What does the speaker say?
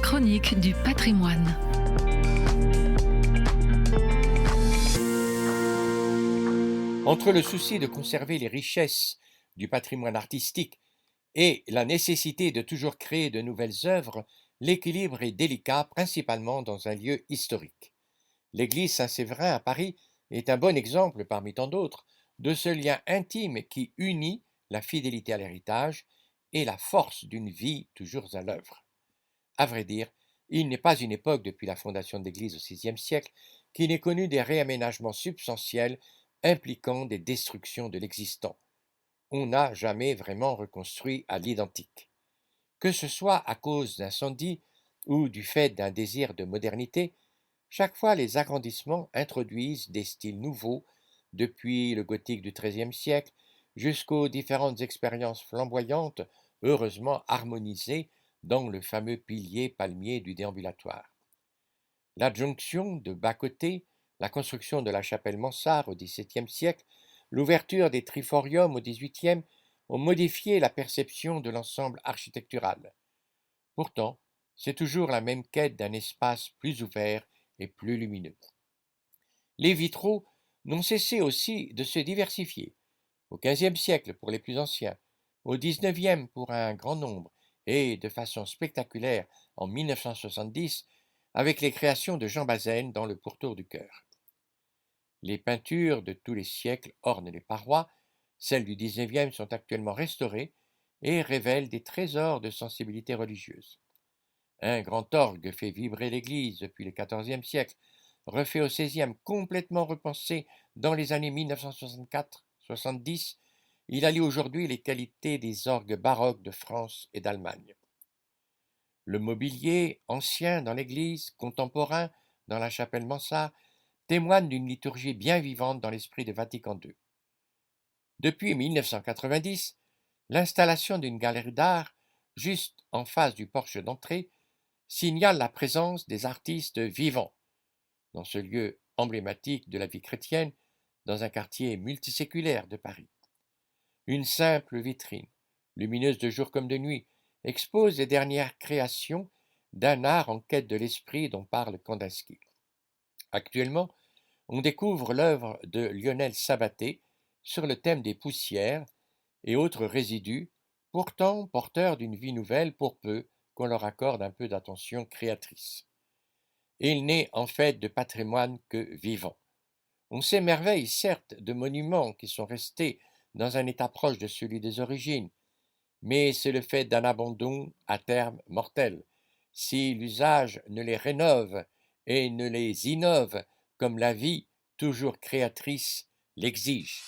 chronique du patrimoine. Entre le souci de conserver les richesses du patrimoine artistique et la nécessité de toujours créer de nouvelles œuvres, l'équilibre est délicat, principalement dans un lieu historique. L'église Saint-Séverin à Paris est un bon exemple, parmi tant d'autres, de ce lien intime qui unit la fidélité à l'héritage et la force d'une vie toujours à l'œuvre. À vrai dire, il n'est pas une époque depuis la fondation de l'Église au VIe siècle qui n'ait connu des réaménagements substantiels impliquant des destructions de l'existant. On n'a jamais vraiment reconstruit à l'identique. Que ce soit à cause d'incendies ou du fait d'un désir de modernité, chaque fois les agrandissements introduisent des styles nouveaux, depuis le gothique du XIIIe siècle jusqu'aux différentes expériences flamboyantes, heureusement harmonisées dans le fameux pilier palmier du déambulatoire. L'adjonction de bas-côtés, la construction de la chapelle Mansart au XVIIe siècle, l'ouverture des triforiums au XVIIIe ont modifié la perception de l'ensemble architectural. Pourtant, c'est toujours la même quête d'un espace plus ouvert et plus lumineux. Les vitraux n'ont cessé aussi de se diversifier, au XVe siècle pour les plus anciens, au XIXe pour un grand nombre, et de façon spectaculaire en 1970 avec les créations de Jean Bazaine dans le pourtour du chœur. Les peintures de tous les siècles ornent les parois, celles du XIXe sont actuellement restaurées et révèlent des trésors de sensibilité religieuse. Un grand orgue fait vibrer l'église depuis le XIVe siècle, refait au XVIe, complètement repensé dans les années 1964-70, il allie aujourd'hui les qualités des orgues baroques de France et d'Allemagne. Le mobilier, ancien dans l'église, contemporain dans la chapelle Mansart, témoigne d'une liturgie bien vivante dans l'esprit de Vatican II. Depuis 1990, l'installation d'une galerie d'art, juste en face du porche d'entrée, signale la présence des artistes vivants dans ce lieu emblématique de la vie chrétienne dans un quartier multiséculaire de Paris. Une simple vitrine, lumineuse de jour comme de nuit, expose les dernières créations d'un art en quête de l'esprit dont parle Kandinsky. Actuellement, on découvre l'œuvre de Lionel Sabaté sur le thème des poussières et autres résidus, pourtant porteurs d'une vie nouvelle pour peu qu'on leur accorde un peu d'attention créatrice. Il n'est en fait de patrimoine que vivant. On s'émerveille certes de monuments qui sont restés dans un état proche de celui des origines, mais c'est le fait d'un abandon à terme mortel, si l'usage ne les rénove et ne les innove comme la vie, toujours créatrice, l'exige.